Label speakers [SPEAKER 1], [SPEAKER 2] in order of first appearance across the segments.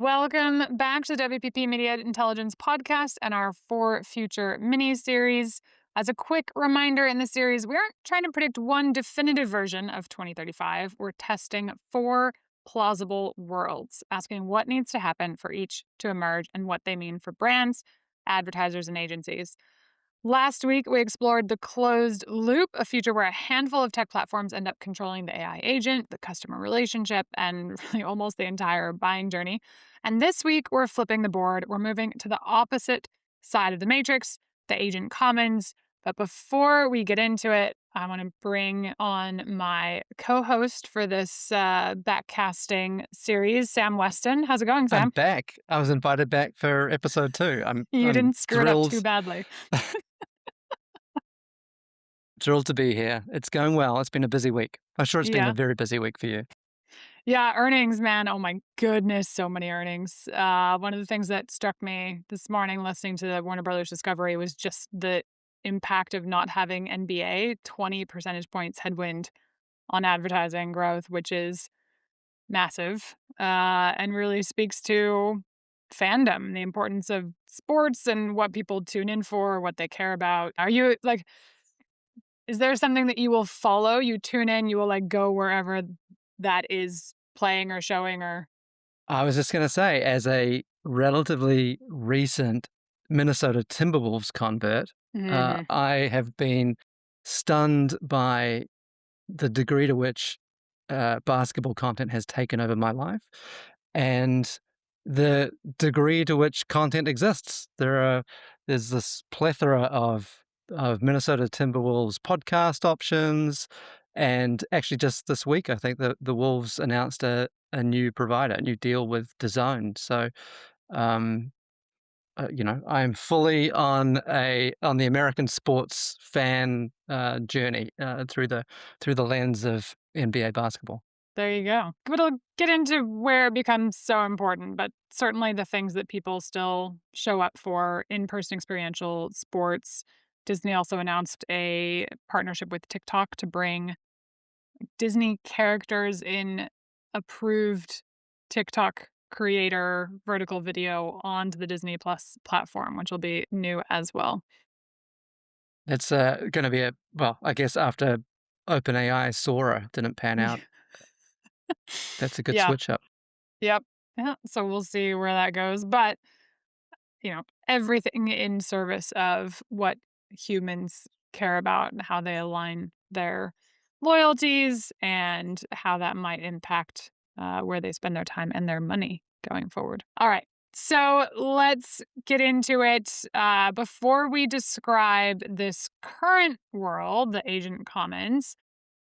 [SPEAKER 1] Welcome back to the WPP Media Intelligence Podcast and our For Future mini-series. As a quick reminder in this series, we aren't trying to predict one definitive version of 2035. We're testing 4 plausible worlds, asking what needs to happen for each to emerge and what they mean for brands, advertisers, and agencies. Last week, we explored the closed loop, a future where a handful of tech platforms end up controlling the AI agent, the customer relationship, and really almost the entire buying journey. And this week, we're flipping the board. We're moving to the opposite side of the matrix, the agent commons. But before we get into it, I want to bring on my co-host for this backcasting series, Sam Weston. How's it going,
[SPEAKER 2] I'm
[SPEAKER 1] Sam?
[SPEAKER 2] back. I was invited back for episode 2.
[SPEAKER 1] You
[SPEAKER 2] I'm
[SPEAKER 1] didn't screw it up too
[SPEAKER 2] thrilled
[SPEAKER 1] badly.
[SPEAKER 2] thrilled to be here. It's going well. It's been a busy week. I'm sure it's been a
[SPEAKER 1] Yeah.
[SPEAKER 2] very busy week for you.
[SPEAKER 1] Yeah, earnings, man. Oh my goodness, so many earnings. One of the things that struck me this morning listening to the Warner Brothers Discovery was just the impact of not having NBA, 20 percentage points headwind on advertising growth, which is massive, and really speaks to fandom, the importance of sports and what people tune in for, what they care about. Are you like, is there something that you will follow? You tune in, you will like go wherever that is playing or showing or
[SPEAKER 2] I was just going to say, as a relatively recent Minnesota Timberwolves convert,
[SPEAKER 1] Mhm.
[SPEAKER 2] I have been stunned by the degree to which basketball content has taken over my life and the degree to which content exists. There's this plethora of Minnesota Timberwolves podcast options. And actually just this week, I think the Wolves announced a new provider, a new deal with DAZN. So, um, I'm fully on the American sports fan journey through the lens of NBA basketball.
[SPEAKER 1] There you go. We'll get into where it becomes so important, but certainly the things that people still show up for in-person experiential sports. Disney also announced a partnership with TikTok to bring Disney characters in approved TikTok creator vertical video onto the Disney Plus platform, which will be new as well.
[SPEAKER 2] It's going to be well, I guess after OpenAI Sora didn't pan out, that's a good
[SPEAKER 1] Yeah.
[SPEAKER 2] switch up.
[SPEAKER 1] Yep. Yeah. So we'll see where that goes. But everything in service of what humans care about and how they align their loyalties and how that might impact where they spend their time and their money going forward. All right. So let's get into it. Before we describe this current world, the Agent Commons,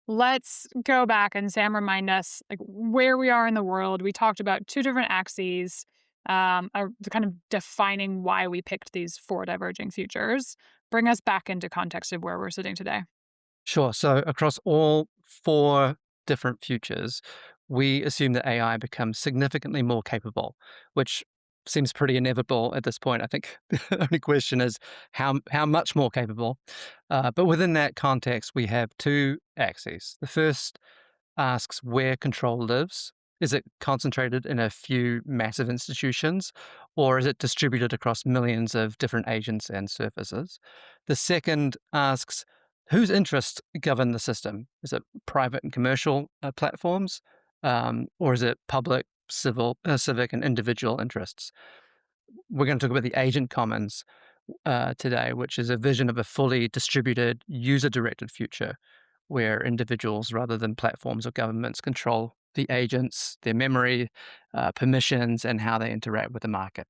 [SPEAKER 1] let's go back and Sam remind us like where we are in the world. We talked about 2 different axes, kind of defining why we picked these 4 diverging futures. Bring us back into context of where we're sitting today.
[SPEAKER 2] Sure. So across all 4 different futures, we assume that AI becomes significantly more capable, which seems pretty inevitable at this point. I think the only question is how much more capable. But within that context, we have 2 axes. The first asks where control lives. Is it concentrated in a few massive institutions, or is it distributed across millions of different agents and surfaces? The second asks whose interests govern the system. Is it private and commercial platforms, or is it public, civic, and individual interests? We're going to talk about the agent commons today, which is a vision of a fully distributed, user-directed future where individuals rather than platforms or governments control the agents, their memory, permissions, and how they interact with the market.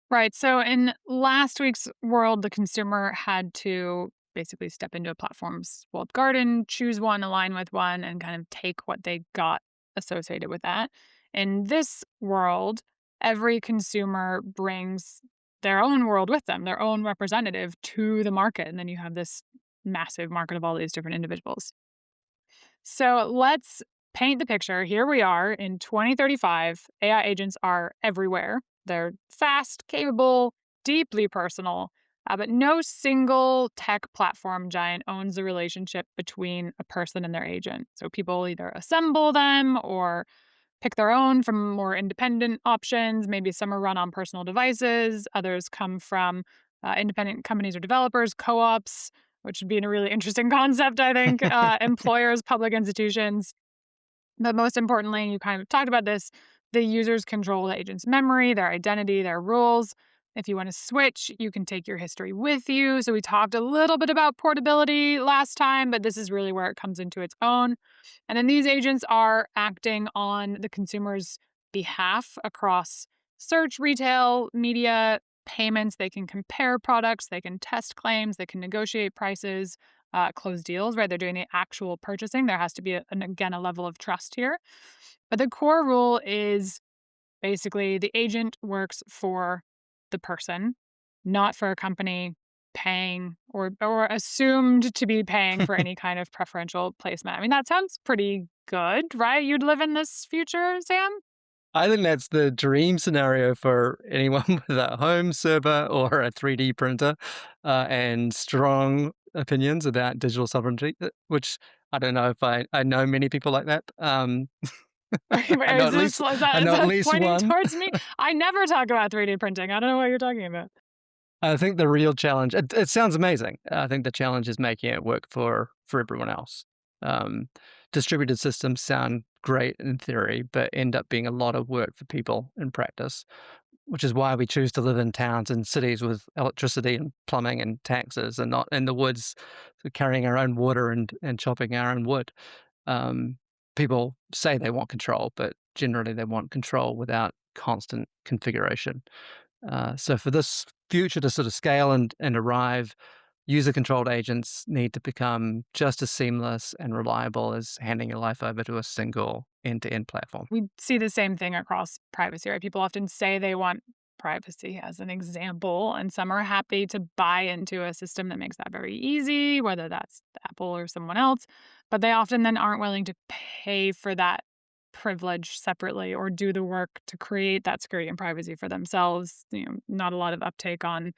[SPEAKER 1] Right. So in last week's world, the consumer had to basically step into a platform's walled garden, choose one, align with one, and kind of take what they got associated with that. In this world, every consumer brings their own world with them, their own representative to the market. And then you have this massive market of all these different individuals. So let's paint the picture. Here we are in 2035. AI agents are everywhere. They're fast, capable, deeply personal, but no single tech platform giant owns the relationship between a person and their agent. So people either assemble them or pick their own from more independent options. Maybe some are run on personal devices, others come from independent companies or developers, co ops, which would be a really interesting concept, I think, employers, public institutions. But most importantly, and you kind of talked about this, the users control the agent's memory, their identity, their rules. If you want to switch, you can take your history with you. So we talked a little bit about portability last time, but this is really where it comes into its own. And then these agents are acting on the consumer's behalf across search, retail, media, payments. They can compare products, they can test claims, they can negotiate prices, close deals, right? They're doing the actual purchasing. There has to be, again, a level of trust here. But the core rule is basically the agent works for the person, not for a company paying or assumed to be paying for any kind of preferential placement. I mean, that sounds pretty good, right? You'd live in this future, Sam?
[SPEAKER 2] I think that's the dream scenario for anyone with a home server or a 3D printer, and strong opinions about digital sovereignty, which I don't know if I know many people like that. I know
[SPEAKER 1] Is
[SPEAKER 2] at least I
[SPEAKER 1] is
[SPEAKER 2] know at
[SPEAKER 1] that
[SPEAKER 2] least
[SPEAKER 1] pointing
[SPEAKER 2] one.
[SPEAKER 1] towards me? I never talk about 3D printing. I don't know what you're talking about.
[SPEAKER 2] I think the real challenge, it sounds amazing. I think the challenge is making it work for everyone else. Um, Distributed systems sound great in theory, but end up being a lot of work for people in practice, which is why we choose to live in towns and cities with electricity and plumbing and taxes, and not in the woods, so carrying our own water and chopping our own wood. Um, People say they want control, but generally they want control without constant configuration. So for this future to sort of scale and arrive, user-controlled agents need to become just as seamless and reliable as handing your life over to a single end-to-end platform.
[SPEAKER 1] We see the same thing across privacy, right? People often say they want privacy as an example, and some are happy to buy into a system that makes that very easy, whether that's Apple or someone else. But they often then aren't willing to pay for that privilege separately or do the work to create that security and privacy for themselves. Not a lot of uptake on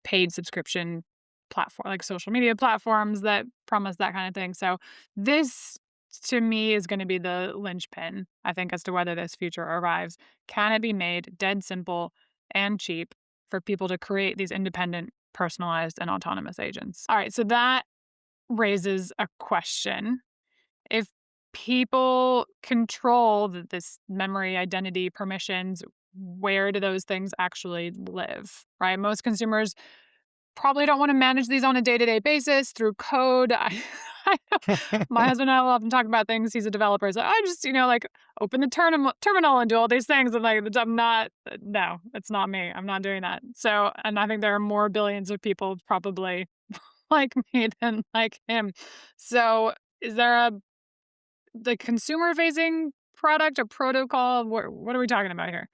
[SPEAKER 1] paid subscription platform like social media platforms that promise that kind of thing. So this to me is going to be the linchpin, I think, as to whether this future arrives. Can it be made dead simple and cheap for people to create these independent, personalized, and autonomous agents? All right, so that raises a question. If people control this memory, identity, permissions, where do those things actually live, right? Most consumers probably don't want to manage these on a day-to-day basis through code. I know my husband and I will often talk about things. He's a developer. So I just, like open the terminal and do all these things. And like, I'm not, no, it's not me. I'm not doing that. So, and I think there are more billions of people probably like me than like him. So is there the consumer facing product or protocol? What are we talking about here?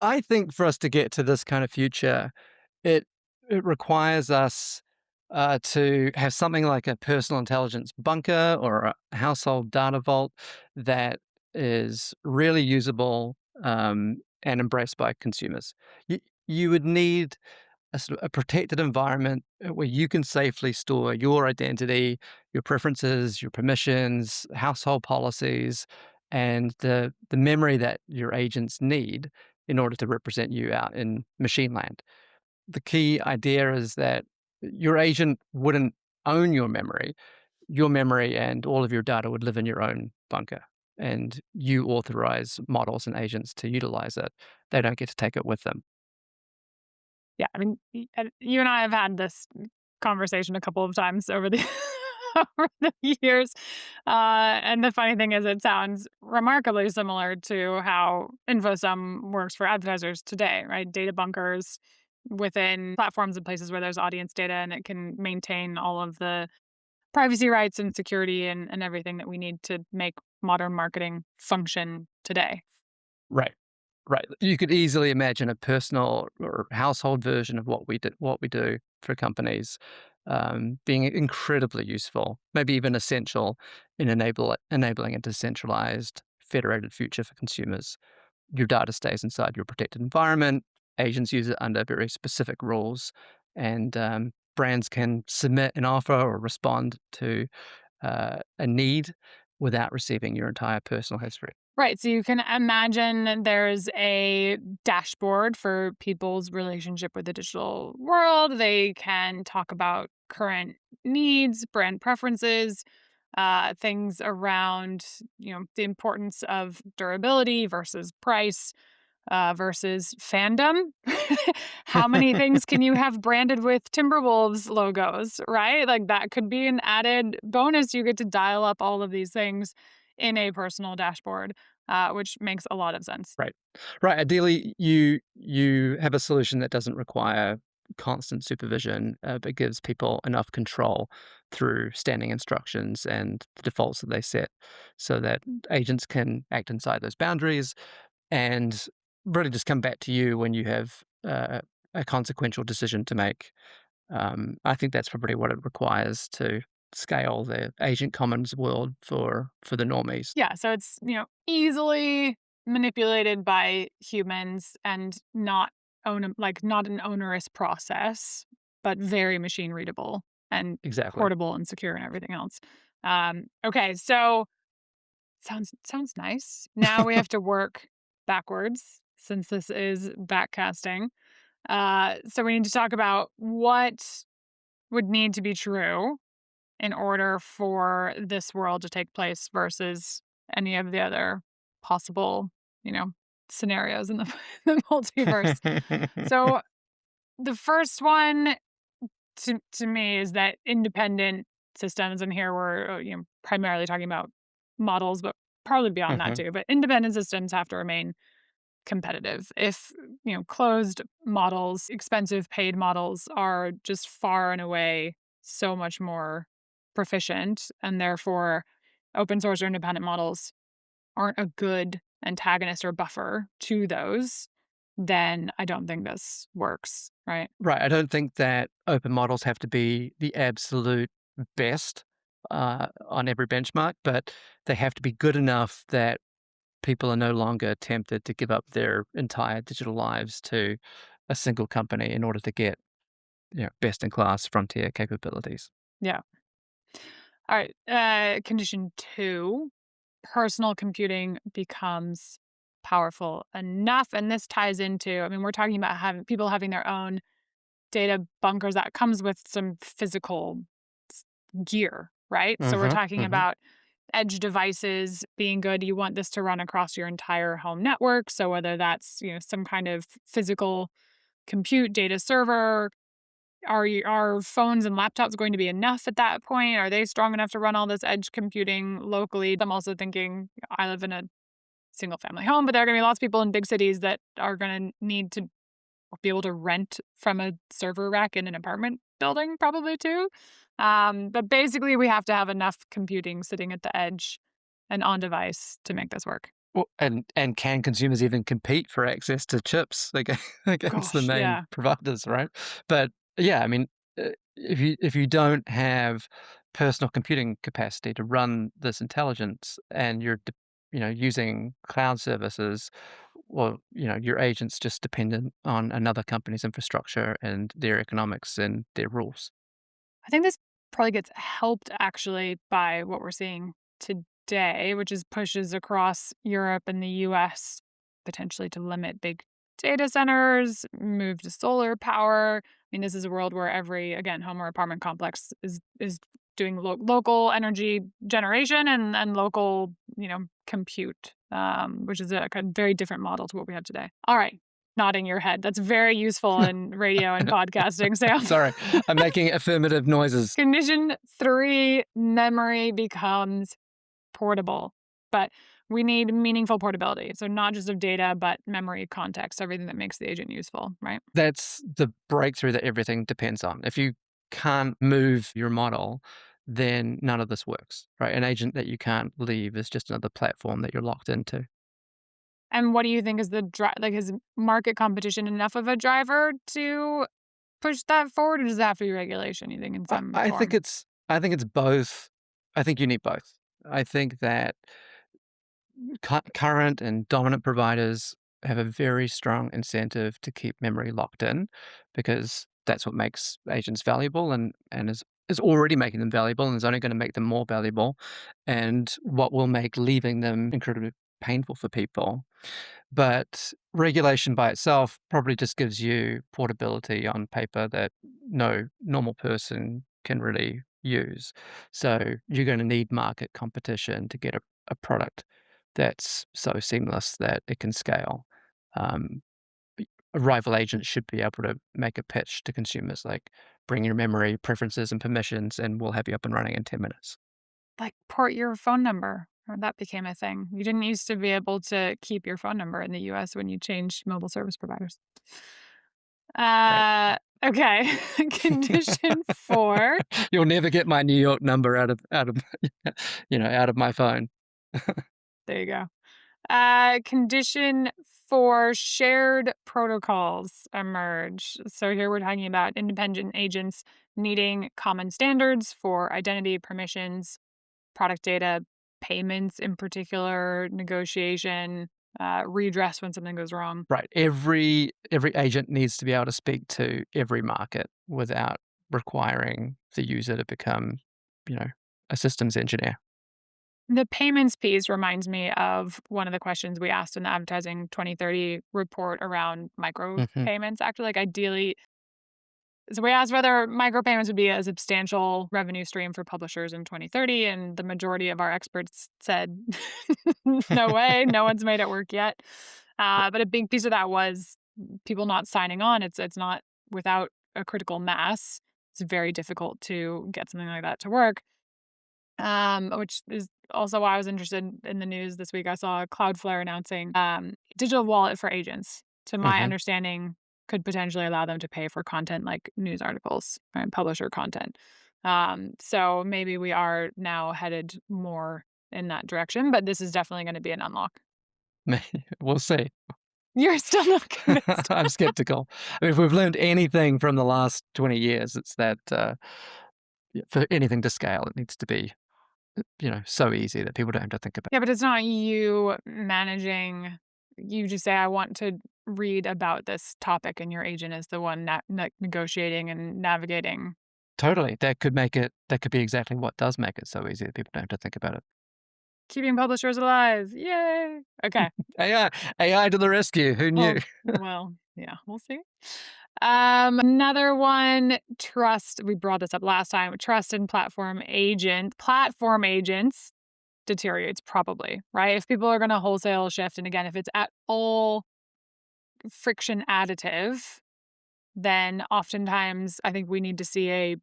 [SPEAKER 2] I think for us to get to this kind of future, it it requires us to have something like a personal intelligence bunker or a household data vault that is really usable, and embraced by consumers. You would need a sort of a protected environment where you can safely store your identity, your preferences, your permissions, household policies, and the memory that your agents need in order to represent you out in machine land. The key idea is that your agent wouldn't own your memory and all of your data would live in your own bunker. And you authorize models and agents to utilize it. They don't get to take it with them.
[SPEAKER 1] Yeah, I mean, and you and I have had this conversation a couple of times over the over the years, and the funny thing is, it sounds remarkably similar to how InfoSum works for advertisers today, right? Data bunkers within platforms and places where there's audience data, and it can maintain all of the privacy rights and security and everything that we need to make modern marketing function today.
[SPEAKER 2] Right. Right. You could easily imagine a personal or household version of what we do for companies, being incredibly useful, maybe even essential in enabling a decentralized, federated future for consumers. Your data stays inside your protected environment. Agents use it under very specific rules, and brands can submit an offer or respond to a need without receiving your entire personal history.
[SPEAKER 1] Right. So you can imagine there's a dashboard for people's relationship with the digital world. They can talk about current needs, brand preferences, things around, the importance of durability versus price, versus fandom. How many things can you have branded with Timberwolves logos, right? Like that could be an added bonus. You get to dial up all of these things in a personal dashboard, which makes a lot of sense.
[SPEAKER 2] Right. Right. Ideally, you have a solution that doesn't require constant supervision, but gives people enough control through standing instructions and the defaults that they set, so that agents can act inside those boundaries and really just come back to you when you have a consequential decision to make. I think that's probably what it requires to scale the agent commons world for the normies.
[SPEAKER 1] Yeah, so it's, easily manipulated by humans and not an onerous process, but very machine readable and
[SPEAKER 2] Exactly.
[SPEAKER 1] portable and secure and everything else. Okay, so sounds nice. Now we have to work backwards since this is backcasting. So we need to talk about what would need to be true in order for this world to take place versus any of the other possible, you know, scenarios in the, the multiverse. So the first one to me is that independent systems, and here we're primarily talking about models, but probably beyond that
[SPEAKER 2] Mhm.
[SPEAKER 1] too. But independent systems have to remain competitive. If closed models, expensive paid models are just far and away so much more proficient, and therefore open source or independent models aren't a good antagonist or buffer to those, then I don't think this works, right?
[SPEAKER 2] Right. I don't think that open models have to be the absolute best on every benchmark, but they have to be good enough that people are no longer tempted to give up their entire digital lives to a single company in order to get best in class frontier capabilities.
[SPEAKER 1] Yeah. All right. Condition two, personal computing becomes powerful enough. And this ties into, I mean, we're talking about having people having their own data bunkers that comes with some physical s- gear, right? So we're
[SPEAKER 2] Hmm.
[SPEAKER 1] talking
[SPEAKER 2] Hmm.
[SPEAKER 1] about edge devices being good. You want this to run across your entire home network. So whether that's, some kind of physical compute data server, are phones and laptops going to be enough at that point? Are they strong enough to run all this edge computing locally? I'm also thinking I live in a single family home, but there are going to be lots of people in big cities that are going to need to be able to rent from a server rack in an apartment building, probably too. But basically, we have to have enough computing sitting at the edge and on device to make this work.
[SPEAKER 2] Well, and can consumers even compete for access to chips against the
[SPEAKER 1] Gosh,
[SPEAKER 2] main
[SPEAKER 1] yeah.
[SPEAKER 2] providers, right? But yeah, I mean, if you don't have personal computing capacity to run this intelligence, and you're using cloud services, well, your agent's just dependent on another company's infrastructure and their economics and their rules.
[SPEAKER 1] I think this probably gets helped actually by what we're seeing today, which is pushes across Europe and the US potentially to limit big data centers, move to solar power. I mean, this is a world where every, again, home or apartment complex is doing local energy generation and local, compute, which is a very different model to what we have today. All right, nodding your head. That's very useful in radio and podcasting, Sam.
[SPEAKER 2] Sorry, I'm making affirmative noises.
[SPEAKER 1] Condition three, memory becomes portable, but we need meaningful portability. So not just of data, but memory, context, everything that makes the agent useful, right?
[SPEAKER 2] That's the breakthrough that everything depends on. If you can't move your model, then none of this works, right? An agent that you can't leave is just another platform that you're locked into.
[SPEAKER 1] And what do you think is is market competition enough of a driver to push that forward, or does it have to be regulation? You think in
[SPEAKER 2] I,
[SPEAKER 1] some
[SPEAKER 2] I think
[SPEAKER 1] form?
[SPEAKER 2] it's I think it's both. I think you need both. I think that current and dominant providers have a very strong incentive to keep memory locked in, because that's what makes agents valuable, and is already making them valuable, and is only going to make them more valuable, and what will make leaving them incredibly painful for people. But regulation by itself probably just gives you portability on paper that no normal person can really use. So you're going to need market competition to get a product that's so seamless that it can scale. Um, a rival agent should be able to make a pitch to consumers like, bring your memory, preferences, and permissions, and we'll have you up and running in 10 minutes.
[SPEAKER 1] Like, port your phone number, or that became a thing. You didn't used to be able to keep your phone number in the US when you changed mobile service providers.
[SPEAKER 2] Right.
[SPEAKER 1] Okay. Condition 4.
[SPEAKER 2] You'll never get my New York number out of out of my phone.
[SPEAKER 1] There you go. Condition 4, shared protocols emerge. So here we're talking about independent agents needing common standards for identity, permissions, product data, payments in particular, negotiation, redress when something goes wrong.
[SPEAKER 2] Right. Every agent needs to be able to speak to every market without requiring the user to become, you know, a systems engineer.
[SPEAKER 1] The payments piece reminds me of one of the questions we asked in the Advertising 2030 report around
[SPEAKER 2] Mhm.
[SPEAKER 1] micropayments. Actually, like ideally, so we asked whether micropayments would be a substantial revenue stream for publishers in 2030, and the majority of our experts said, "No way, no one's made it work yet." But a big piece of that was people not signing on. It's not without a critical mass. It's very difficult to get something like that to work. Which is also why I was interested in the news this week. I saw Cloudflare announcing digital wallet for agents. To my
[SPEAKER 2] Mhm.
[SPEAKER 1] understanding, could potentially allow them to pay for content like news articles and publisher content. So maybe we are now headed more in that direction, but this is definitely going to be an unlock.
[SPEAKER 2] We'll see.
[SPEAKER 1] You're still not convinced.
[SPEAKER 2] I'm skeptical. I mean, if we've learned anything from the last 20 years, it's that for anything to scale, it needs to be, so easy that people don't have to think about.
[SPEAKER 1] Yeah, but it's not you managing. You just say, I want to read about this topic, and your agent is the one negotiating and navigating.
[SPEAKER 2] Totally. That could be exactly what does make it so easy that people don't have to think about it.
[SPEAKER 1] Keeping publishers alive. Yay. Okay.
[SPEAKER 2] AI to the rescue. Who knew?
[SPEAKER 1] Well, yeah, we'll see. Another one, trust. We brought this up last time. Trust in platform agents deteriorates probably, right? If people are going to wholesale shift, and again, if it's at all friction additive, then oftentimes I think we need to see a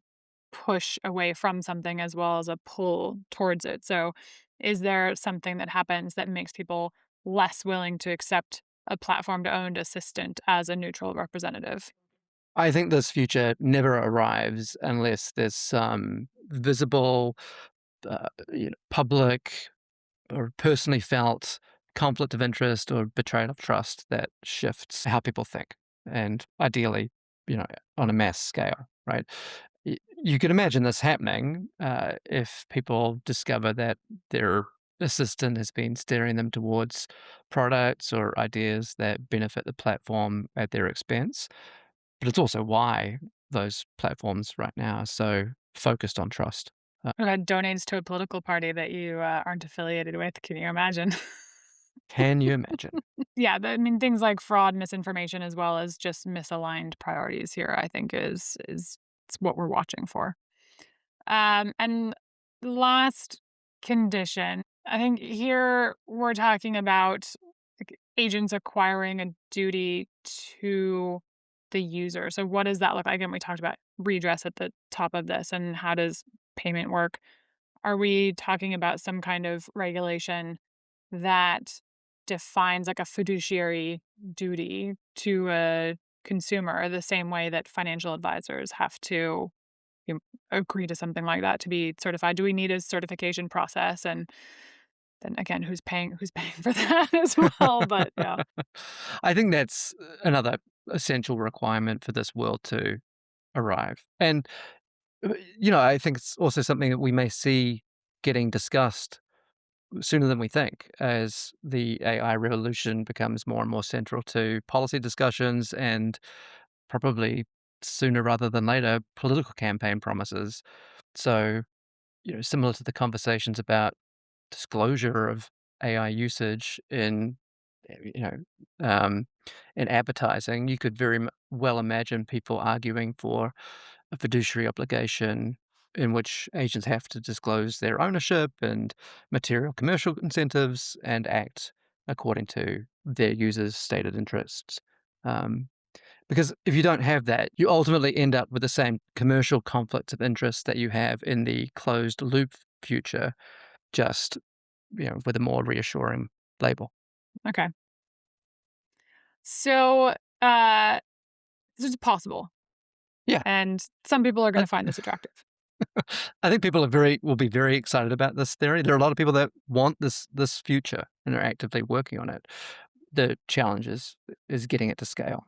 [SPEAKER 1] push away from something as well as a pull towards it. So, is there something that happens that makes people less willing to accept a platform to owned assistant as a neutral representative?
[SPEAKER 2] I think this future never arrives unless there's some visible, public or personally felt conflict of interest or betrayal of trust that shifts how people think, and ideally, on a mass scale, right? You could imagine this happening if people discover that their assistant has been steering them towards products or ideas that benefit the platform at their expense. But it's also why those platforms right now are so focused on trust. Uh,
[SPEAKER 1] Or that donates to a political party that you aren't affiliated with. Can you imagine?
[SPEAKER 2] can you imagine?
[SPEAKER 1] Yeah, I mean things like fraud, misinformation, as well as just misaligned priorities here. I think is it's what we're watching for. And last condition, I think here we're talking about like, agents acquiring a duty to the user. So what does that look like? And we talked about redress at the top of this, and how does payment work? Are we talking about some kind of regulation that defines like a fiduciary duty to a consumer the same way that financial advisors have to agree to something like that to be certified? Do we need a certification process? And then again, who's paying for that as well? But yeah.
[SPEAKER 2] I think that's another essential requirement for this world to arrive. And, I think it's also something that we may see getting discussed sooner than we think as the AI revolution becomes more and more central to policy discussions and probably sooner rather than later political campaign promises. So, similar to the conversations about disclosure of AI usage you know, um, in advertising, you could well imagine people arguing for a fiduciary obligation in which agents have to disclose their ownership and material commercial incentives and act according to their users' stated interests. Um, because if you don't have that, you ultimately end up with the same commercial conflicts of interest that you have in the closed loop future, just with a more reassuring label.
[SPEAKER 1] Okay. So, uh, this is possible,
[SPEAKER 2] Yeah,
[SPEAKER 1] and some people are
[SPEAKER 2] I,
[SPEAKER 1] going to find this attractive.
[SPEAKER 2] I think people will be very excited about this theory. There are a lot of people that want this future and are actively working on it. The challenge is getting it to scale.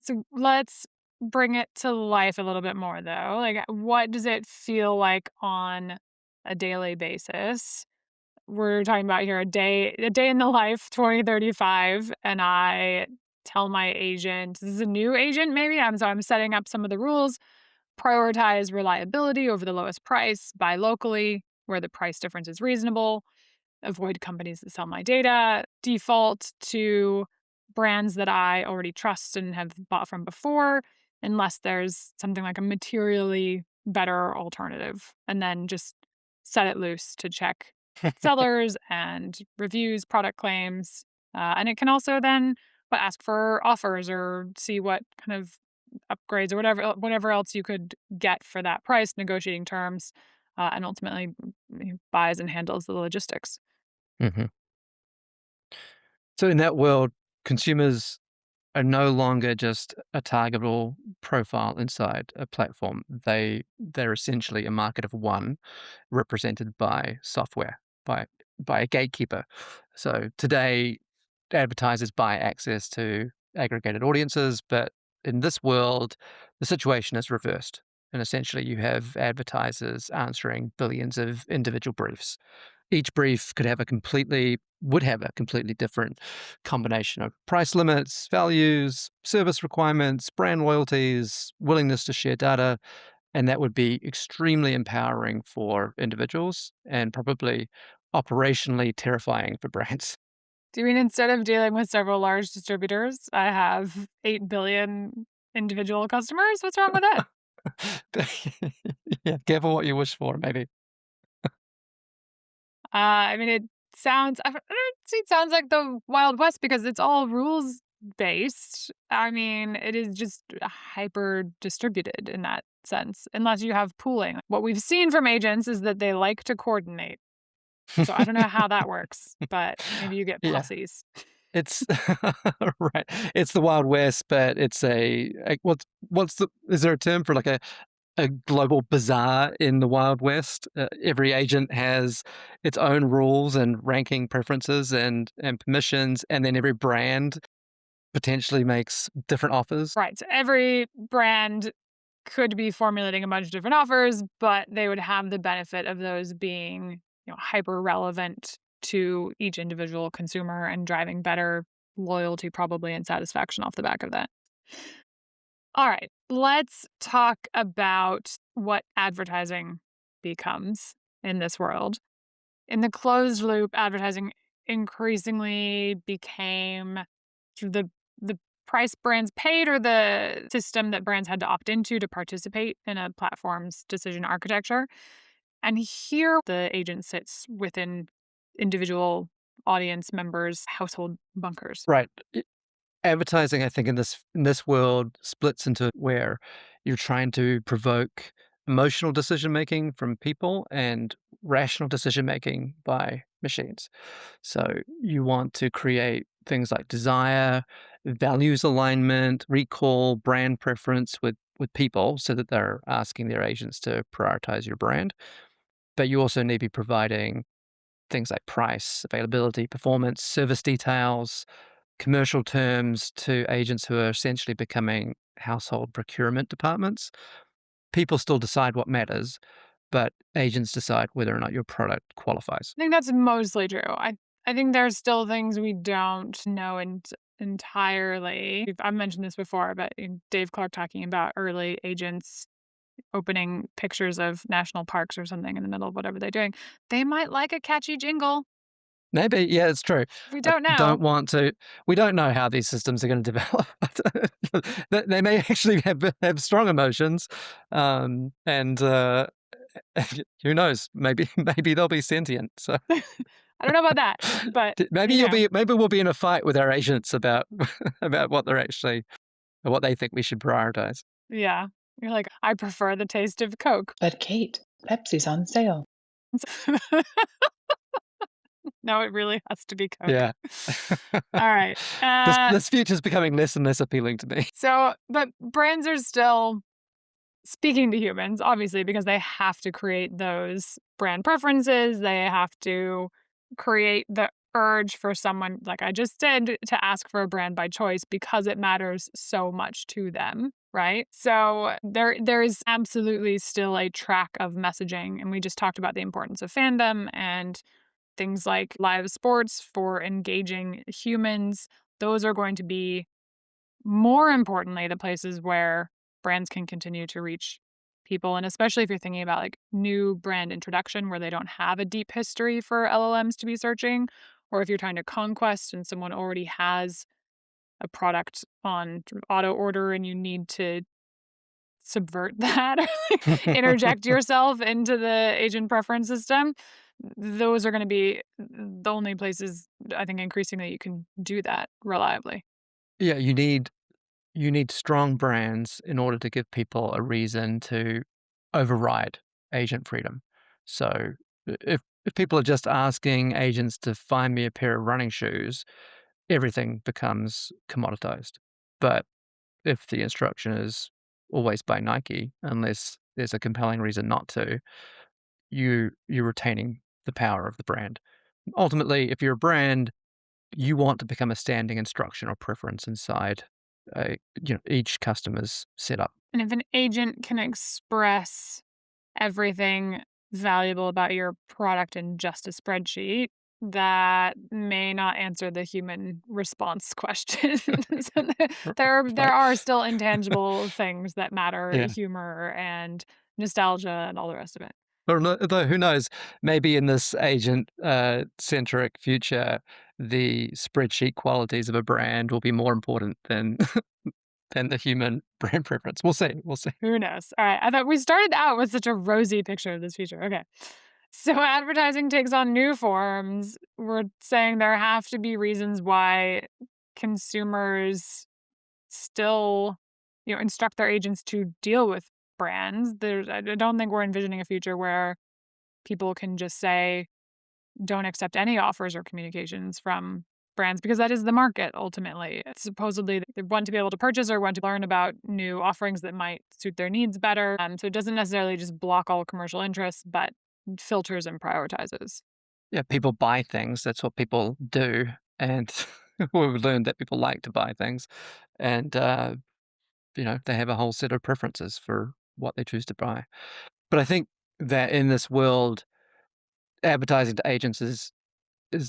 [SPEAKER 1] So let's bring it to life a little bit more, though. Like, what does it feel like on a daily basis? We're talking about here a day in the life 2035, and I tell my agent, this is a new agent maybe. I'm setting up some of the rules, prioritize reliability over the lowest price, buy locally where the price difference is reasonable, avoid companies that sell my data, default to brands that I already trust and have bought from before, unless there's something like a materially better alternative, and then just set it loose to check sellers and reviews, product claims. And it can also then ask for offers or see what kind of upgrades or whatever else you could get for that price, negotiating terms, and ultimately buys and handles the logistics.
[SPEAKER 2] hmm So in that world, consumers are no longer just a targetable profile inside a platform. They're essentially a market of one represented by software, by by a gatekeeper. So today, advertisers buy access to aggregated audiences, but in this world, the situation is reversed. And essentially, you have advertisers answering billions of individual briefs. Each brief would have a completely different combination of price limits, values, service requirements, brand loyalties, willingness to share data, and that would be extremely empowering for individuals and probably operationally terrifying for brands.
[SPEAKER 1] Do you mean instead of dealing with several large distributors, I have 8 billion individual customers? What's wrong with that?
[SPEAKER 2] Yeah, careful what you wish for, maybe.
[SPEAKER 1] I mean, it sounds like the Wild West because it's all rules based. I mean, it is just hyper distributed in that sense, unless you have pooling. What we've seen from agents is that they like to coordinate. So I don't know how that works, but maybe you get
[SPEAKER 2] Yeah,
[SPEAKER 1] posses.
[SPEAKER 2] it's right. It's the Wild West, but it's what's the is there a term for like a global bazaar in the Wild West? Every agent has its own rules and ranking preferences and permissions, and then every brand potentially makes different offers.
[SPEAKER 1] Right. So every brand could be formulating a bunch of different offers, but they would have the benefit of those being, hyper relevant to each individual consumer and driving better loyalty probably and satisfaction off the back of that. All right, let's talk about what advertising becomes in this world. In the closed loop, advertising increasingly became through the price brands paid or the system that brands had to opt into to participate in a platform's decision architecture. And here the agent sits within individual audience members' household bunkers.
[SPEAKER 2] Right. Advertising, I think, in this world splits into where you're trying to provoke emotional decision making from people and rational decision making by machines. So you want to create things like desire, values alignment, recall, brand preference with people so that they're asking their agents to prioritize your brand. But you also need to be providing things like price, availability, performance, service details, commercial terms to agents who are essentially becoming household procurement departments. People still decide what matters, but agents decide whether or not your product qualifies.
[SPEAKER 1] I think that's mostly true. I think there's still things we don't know entirely. I've mentioned this before, but Dave Clark talking about early agents opening pictures of national parks or something in the middle of whatever they're doing. They might like a catchy jingle.
[SPEAKER 2] Maybe, yeah, it's true.
[SPEAKER 1] We
[SPEAKER 2] I
[SPEAKER 1] don't know.
[SPEAKER 2] don't want to. We don't know how these systems are going to develop. They may actually have strong emotions, and who knows? Maybe they'll be sentient. So
[SPEAKER 1] I don't know about that, but
[SPEAKER 2] maybe we'll be in a fight with our agents about about what they're actually what they think we should prioritize.
[SPEAKER 1] yeah. You're like, I prefer the taste of Coke.
[SPEAKER 3] But Kate, Pepsi's on sale.
[SPEAKER 1] No, it really has to be Coke.
[SPEAKER 2] Yeah.
[SPEAKER 1] All right.
[SPEAKER 2] This future's becoming less and less appealing to me.
[SPEAKER 1] But brands are still speaking to humans, obviously, because they have to create those brand preferences. They have to create the urge for someone, like I just said, to ask for a brand by choice because it matters so much to them. Right. So there is absolutely still a track of messaging. And we just talked about the importance of fandom and things like live sports for engaging humans. Those are going to be, more importantly, the places where brands can continue to reach people. And especially if you're thinking about like new brand introduction where they don't have a deep history for LLMs to be searching, or if you're trying to conquest and someone already has a product on auto order and you need to subvert that, interject yourself into the agent preference system, those are going to be the only places I think increasingly you can do that reliably.
[SPEAKER 2] Yeah, you need strong brands in order to give people a reason to override agent freedom. So if people are just asking agents to find me a pair of running shoes, everything becomes commoditized. But if the instruction is always buy Nike, unless there's a compelling reason not to, you're retaining the power of the brand. Ultimately, if you're a brand, you want to become a standing instruction or preference inside each customer's setup.
[SPEAKER 1] And if an agent can express everything valuable about your product in just a spreadsheet, that may not answer the human response question. So there
[SPEAKER 2] Right.
[SPEAKER 1] are still intangible things that matter,
[SPEAKER 2] Yeah.
[SPEAKER 1] humor and nostalgia and all the rest of it.
[SPEAKER 2] Or though who knows? Maybe in this agent centric future, the spreadsheet qualities of a brand will be more important than than the human brand preference. We'll see. We'll see.
[SPEAKER 1] Who knows? All right. I thought we started out with such a rosy picture of this future. Okay. So advertising takes on new forms. We're saying there have to be reasons why consumers still, instruct their agents to deal with brands. I don't think we're envisioning a future where people can just say, don't accept any offers or communications from brands because that is the market ultimately. Supposedly, they want to be able to purchase or want to learn about new offerings that might suit their needs better. So it doesn't necessarily just block all commercial interests, but filters and prioritizes.
[SPEAKER 2] Yeah, people buy things. That's what people do, and we've learned that people like to buy things, and they have a whole set of preferences for what they choose to buy. But I think that in this world, advertising to agents is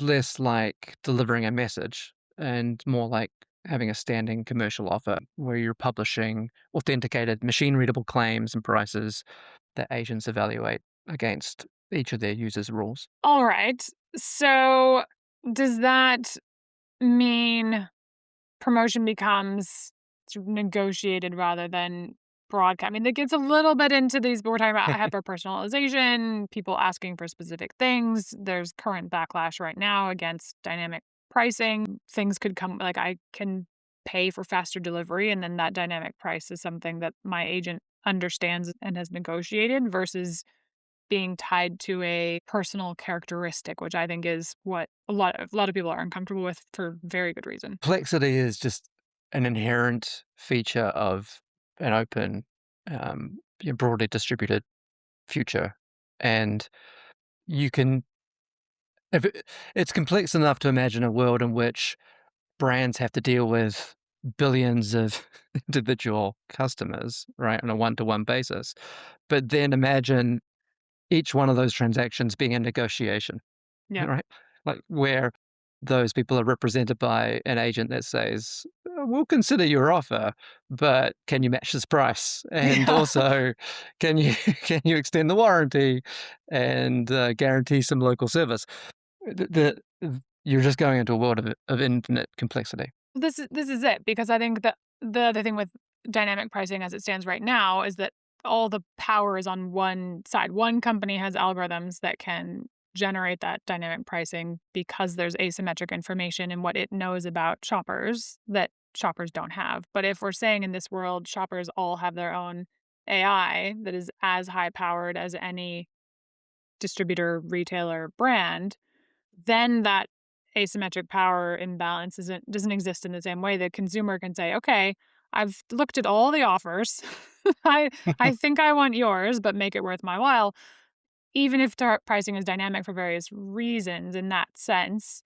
[SPEAKER 2] less like delivering a message and more like having a standing commercial offer where you're publishing authenticated machine readable claims and prices that agents evaluate against each of their users' rules.
[SPEAKER 1] All right. So does that mean promotion becomes sort of negotiated rather than broadcast? I mean, it gets a little bit into these, but we're talking about hyper personalization, people asking for specific things. There's current backlash right now against dynamic pricing. Things could come, like I can pay for faster delivery, and then that dynamic price is something that my agent understands and has negotiated versus being tied to a personal characteristic, which I think is what a lot of people are uncomfortable with for very good reason.
[SPEAKER 2] Complexity is just an inherent feature of an open, broadly distributed future. And you can, if it's complex enough to imagine a world in which brands have to deal with billions of individual customers, right, on a one-to-one basis. But then imagine each one of those transactions being a negotiation,
[SPEAKER 1] Yeah.
[SPEAKER 2] right? Like where those people are represented by an agent that says, We'll consider your offer, but can you match this price? And
[SPEAKER 1] Yeah.
[SPEAKER 2] also, can you can you extend the warranty and guarantee some local service?" You're just going into a world of infinite complexity.
[SPEAKER 1] This is it, because I think that the other thing with dynamic pricing as it stands right now is that all the power is on one side. One company has algorithms that can generate that dynamic pricing because there's asymmetric information in what it knows about shoppers that shoppers don't have. But if we're saying in this world shoppers all have their own AI that is as high powered as any distributor, retailer, brand, then that asymmetric power imbalance doesn't exist in the same way. The consumer can say, "Okay, I've looked at all the offers. I I think I want yours, but make it worth my while." Even if pricing is dynamic for various reasons, in that sense,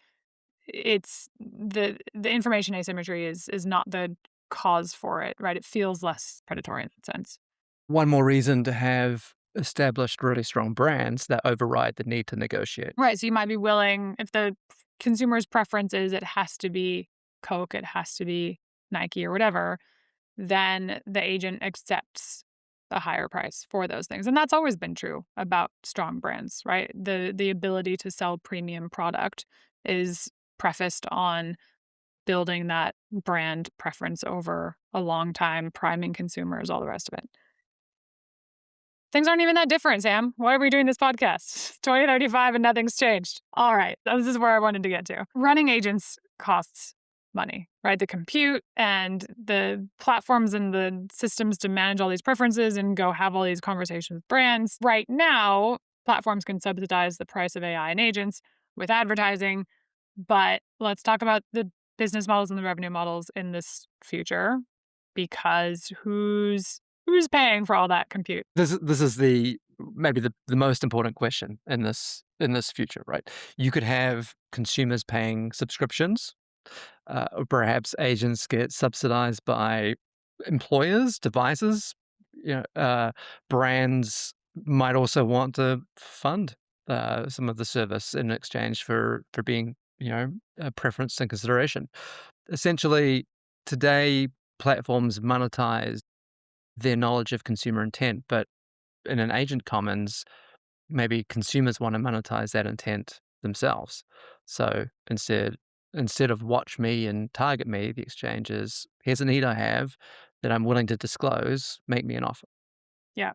[SPEAKER 1] it's the information asymmetry is not the cause for it, right? It feels less predatory in that sense.
[SPEAKER 2] One more reason to have established really strong brands that override the need to negotiate.
[SPEAKER 1] Right, so you might be willing if the consumer's preference is it has to be Coke, it has to be Nike or whatever, then the agent accepts a higher price for those things. And that's always been true about strong brands, right? The ability to sell premium product is prefaced on building that brand preference over a long time, priming consumers, all the rest of it. Things aren't even that different, Sam. Why are we doing this podcast? It's 2035 and nothing's changed. All right, this is where I wanted to get to. Running agents costs money, right? The compute and the platforms and the systems to manage all these preferences and go have all these conversations with brands. Right now, platforms can subsidize the price of AI and agents with advertising. But let's talk about the business models and the revenue models in this future, because who's paying for all that compute?
[SPEAKER 2] This is maybe the most important question in this future, right? You could have consumers paying subscriptions, or perhaps agents get subsidized by employers, devices. Brands might also want to fund some of the service in exchange for being a preference and consideration. Essentially, today platforms monetize their knowledge of consumer intent, but in an agent commons, maybe consumers want to monetize that intent themselves. So instead of watch me and target me, the exchange is here's a need I have that I'm willing to disclose, make me an offer.
[SPEAKER 1] Yeah.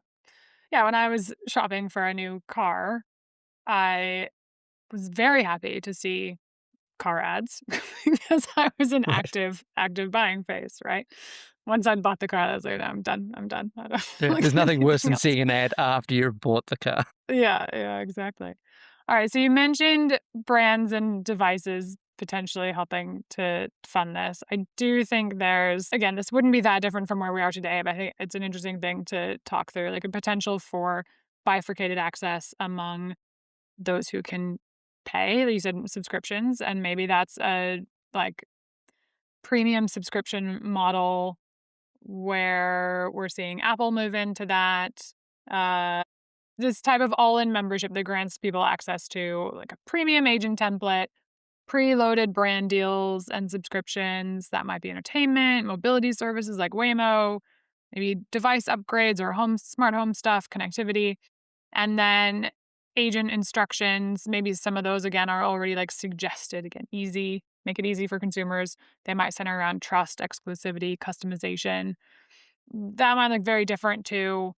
[SPEAKER 1] Yeah, when I was shopping for a new car, I was very happy to see car ads because I was in
[SPEAKER 2] Right.
[SPEAKER 1] active buying phase, right? Once I'd bought the car, I was like, "No, I'm done. I'm done. I don't
[SPEAKER 2] Yeah,
[SPEAKER 1] look
[SPEAKER 2] there's
[SPEAKER 1] at
[SPEAKER 2] nothing worse
[SPEAKER 1] anything
[SPEAKER 2] than
[SPEAKER 1] else."
[SPEAKER 2] seeing an ad after you've bought the car.
[SPEAKER 1] Yeah, exactly. All right, so you mentioned brands and devices potentially helping to fund this. I do think again, this wouldn't be that different from where we are today, but I think it's an interesting thing to talk through, like a potential for bifurcated access among those who can pay. Like you said, subscriptions, and maybe that's a like premium subscription model where we're seeing Apple move into that. Uh, this type of all-in membership that grants people access to like a premium agent template, preloaded brand deals and subscriptions. That might be entertainment, mobility services like Waymo, maybe device upgrades or smart home stuff, connectivity. And then agent instructions, maybe some of those again are already like suggested. Again, easy, make it easy for consumers. They might center around trust, exclusivity, customization. That might look very different to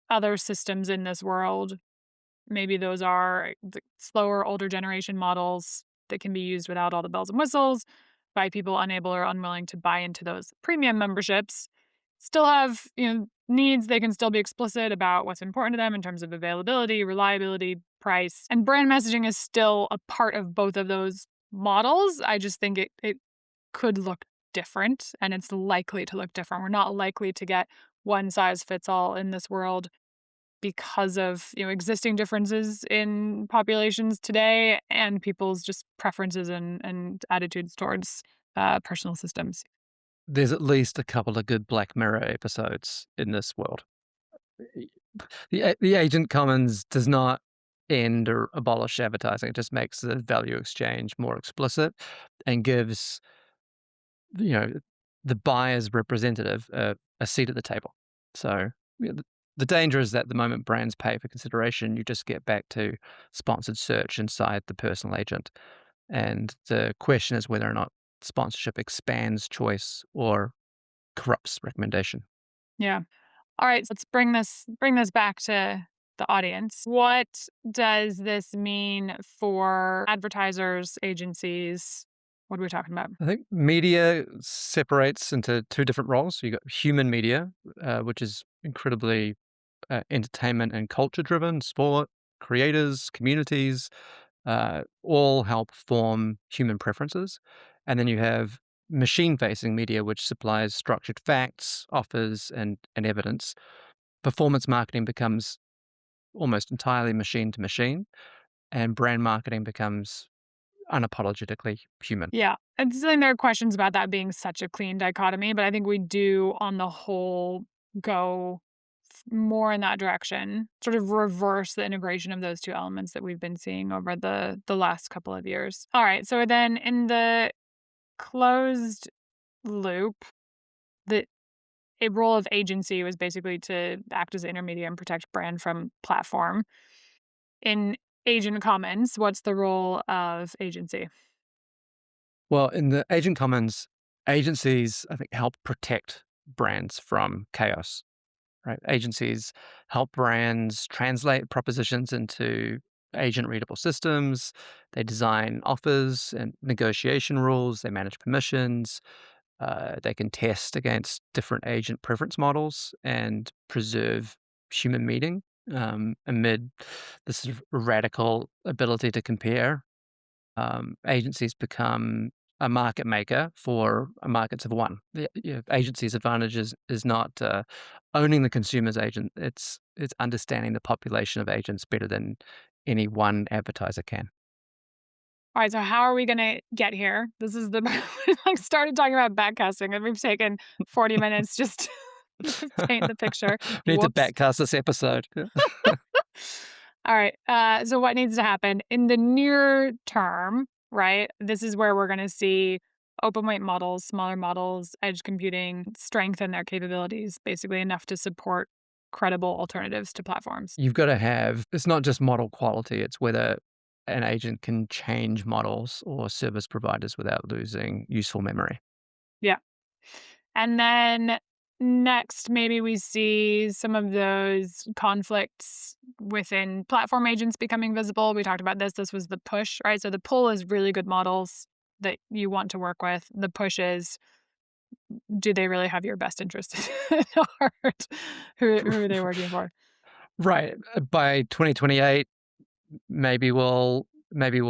[SPEAKER 1] other systems in this world. Maybe those are the slower, older generation models that can be used without all the bells and whistles by people unable or unwilling to buy into those premium memberships. Still have, needs. They can still be explicit about what's important to them in terms of availability, reliability, price. And brand messaging is still a part of both of those models. I just think it could look different, and it's likely to look different. We're not likely to get one size fits all in this world because of existing differences in populations today and people's just preferences and attitudes towards personal systems.
[SPEAKER 2] There's at least a couple of good Black Mirror episodes in this world. The agent commons does not end or abolish advertising. It just makes the value exchange more explicit and gives you know the buyer's representative a seat at the table. So The danger is that the moment brands pay for consideration, you just get back to sponsored search inside the personal agent. And the question is whether or not sponsorship expands choice or corrupts recommendation.
[SPEAKER 1] Yeah. All right, let's bring this back to the audience. What does this mean for advertisers, agencies? What are we talking about?
[SPEAKER 2] I think media separates into two different roles. So you got human media, which is incredibly entertainment and culture driven, sport, creators, communities, all help form human preferences. And then you have machine facing media, which supplies structured facts, offers, and evidence. Performance marketing becomes almost entirely machine to machine, and brand marketing becomes unapologetically human.
[SPEAKER 1] Yeah. And something there are questions about that being such a clean dichotomy, but I think we do on the whole go more in that direction, sort of reverse the integration of those two elements that we've been seeing over the last couple of years. All right. So then in the closed loop, the a role of agency was basically to act as an intermediary and protect brand from platform. In agent commons, what's the role of agency?
[SPEAKER 2] Well, in the agent commons, agencies, I think, help protect brands from chaos, right? Agencies help brands translate propositions into agent readable systems. They design offers and negotiation rules. They manage permissions. They can test against different agent preference models and preserve human meaning amid this sort of radical ability to compare. Agencies become a market maker for markets of one. The agency's advantage is not owning the consumer's agent. It's understanding the population of agents better than any one advertiser can.
[SPEAKER 1] All right, so how are we gonna get here? This is the we like started talking about backcasting and we've taken 40 minutes just to paint the picture.
[SPEAKER 2] We need to
[SPEAKER 1] Whoops.
[SPEAKER 2] backcast this episode.
[SPEAKER 1] All right. So what needs to happen in the near term, right? This is where we're gonna see open weight models, smaller models, edge computing strengthen their capabilities, basically enough to support credible alternatives to platforms.
[SPEAKER 2] You've got to have, it's not just model quality, it's whether an agent can change models or service providers without losing useful memory.
[SPEAKER 1] Yeah. And then next, maybe we see some of those conflicts within platform agents becoming visible. We talked about this. This was the push, right? So the pull is really good models that you want to work with. The push is, do they really have your best interest at heart? Who are they working for?
[SPEAKER 2] Right. By 2028, maybe we'll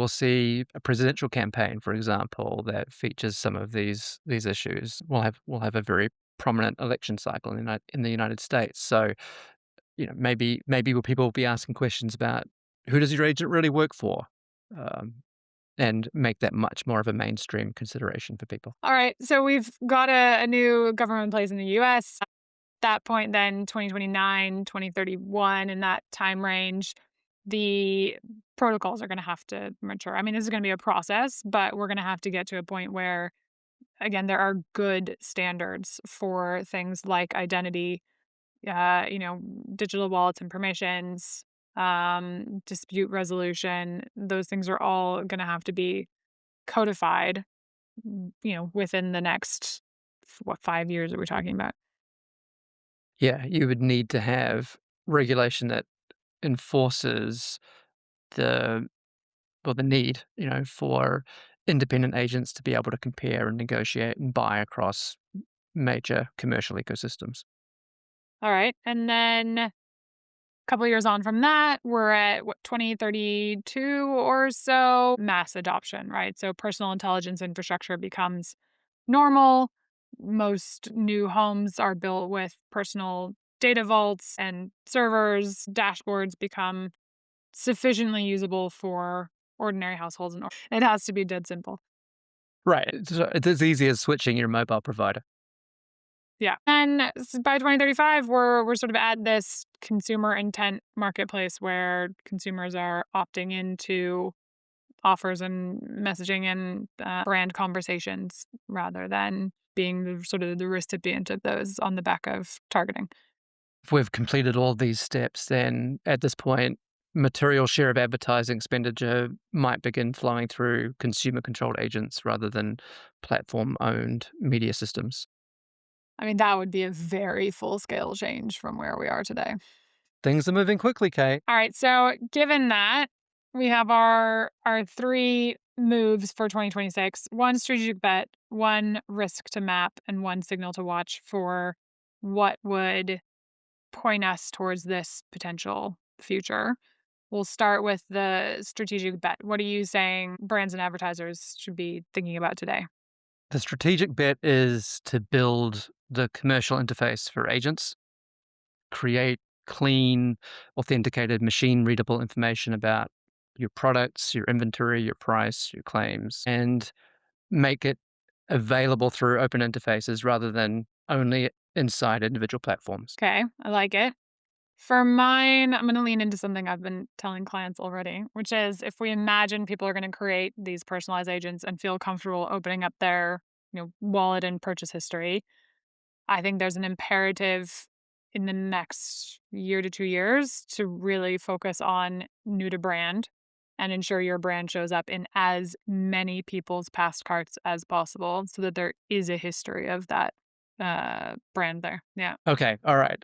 [SPEAKER 2] see a presidential campaign, for example, that features some of these issues. We'll have a very prominent election cycle in the United States. So, maybe will people be asking questions about who does your agent really work for, um, and make that much more of a mainstream consideration for people.
[SPEAKER 1] All right. So we've got a new government in place in the US. That point, then 2029, 2031, in that time range, the protocols are going to have to mature. I mean, this is going to be a process, but we're going to have to get to a point where, again, there are good standards for things like identity, you know, digital wallets and permissions, dispute resolution. Those things are all going to have to be codified, within the next, what, 5 years are we talking about?
[SPEAKER 2] Yeah, you would need to have regulation that enforces the the need, for independent agents to be able to compare and negotiate and buy across major commercial ecosystems.
[SPEAKER 1] All right. And then a couple of years on from that, we're at what, 2032 or so, mass adoption, right? So personal intelligence infrastructure becomes normal. Most new homes are built with personal data vaults and servers. Dashboards become sufficiently usable for ordinary households, and it has to be dead simple.
[SPEAKER 2] Right. It's as easy as switching your mobile provider.
[SPEAKER 1] Yeah. And by 2035, we're sort of at this consumer intent marketplace where consumers are opting into offers and messaging and brand conversations rather than being the sort of the recipient of those on the back of targeting.
[SPEAKER 2] If we've completed all these steps, then at this point, material share of advertising expenditure might begin flowing through consumer-controlled agents rather than platform-owned media systems.
[SPEAKER 1] I mean, that would be a very full-scale change from where we are today.
[SPEAKER 2] Things are moving quickly, Kate.
[SPEAKER 1] All right, so given that, we have our 3 moves for 2026, 1 strategic bet, 1 risk to map, and 1 signal to watch for what would point us towards this potential future. We'll start with the strategic bet. What are you saying brands and advertisers should be thinking about today?
[SPEAKER 2] The strategic bet is to build the commercial interface for agents, create clean, authenticated, machine-readable information about your products, your inventory, your price, your claims, and make it available through open interfaces rather than only inside individual platforms.
[SPEAKER 1] Okay, I like it. For mine, I'm going to lean into something I've been telling clients already, which is if we imagine people are going to create these personalized agents and feel comfortable opening up their, wallet and purchase history, I think there's an imperative in the next year to 2 years to really focus on new to brand and ensure your brand shows up in as many people's past carts as possible so that there is a history of that brand there. Yeah.
[SPEAKER 2] Okay, all right.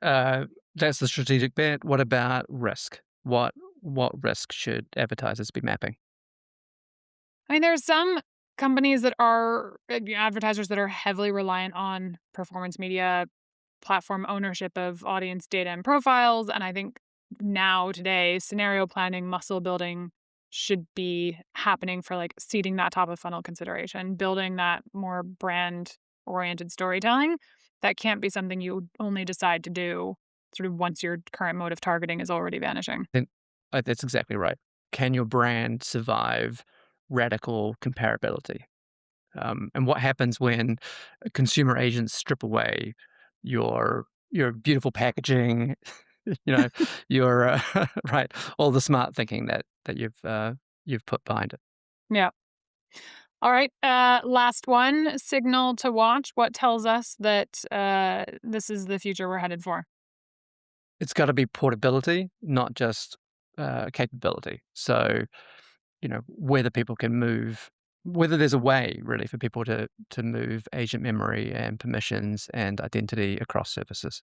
[SPEAKER 2] That's the strategic bet. What about risk? What risk should advertisers be mapping?
[SPEAKER 1] I mean, there's some companies that are advertisers that are heavily reliant on performance media, platform ownership of audience data and profiles. And I think now, today, scenario planning, muscle building should be happening for like seeding that top of funnel consideration, building that more brand oriented storytelling. That can't be something you only decide to do sort of once your current mode of targeting is already vanishing.
[SPEAKER 2] Then that's exactly right. Can your brand survive radical comparability? And what happens when consumer agents strip away your beautiful packaging, you know, your right, all the smart thinking that you've put behind it.
[SPEAKER 1] Yeah. All right. Last one, signal to watch. What tells us that this is the future we're headed for?
[SPEAKER 2] It's got to be portability, not just capability. So whether people can move, whether there's a way really for people to move agent memory and permissions and identity across services.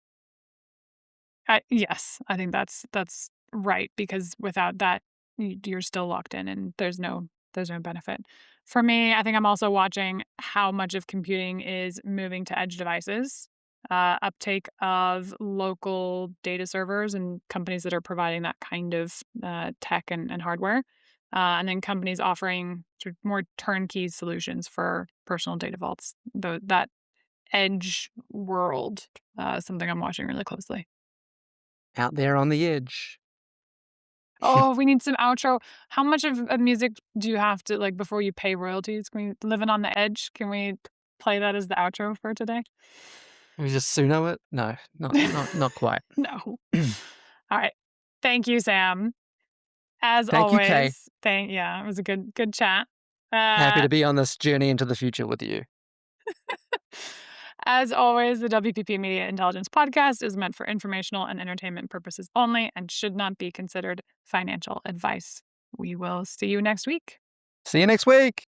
[SPEAKER 1] Yes, I think that's right because without that, you're still locked in, and there's no benefit. For me, I think I'm also watching how much of computing is moving to edge devices, uptake of local data servers and companies that are providing that kind of tech and hardware, and then companies offering sort of more turnkey solutions for personal data vaults. That edge world, something I'm watching really closely.
[SPEAKER 2] Out there on the edge.
[SPEAKER 1] Oh, we need some outro. How much of music do you have to like before you pay royalties? Can we Living on the Edge? Can we play that as the outro for today?
[SPEAKER 2] We just Suno it? No, not quite.
[SPEAKER 1] No. All right. Thank you, Sam. As
[SPEAKER 2] Thank you, Kay.
[SPEAKER 1] always, it was a good chat.
[SPEAKER 2] Happy
[SPEAKER 1] Uh
[SPEAKER 2] to be on this journey into the future with you.
[SPEAKER 1] as always, the WPP Media Intelligence podcast is meant for informational and entertainment purposes only and should not be considered financial advice. We will see you next week.
[SPEAKER 2] See you next week.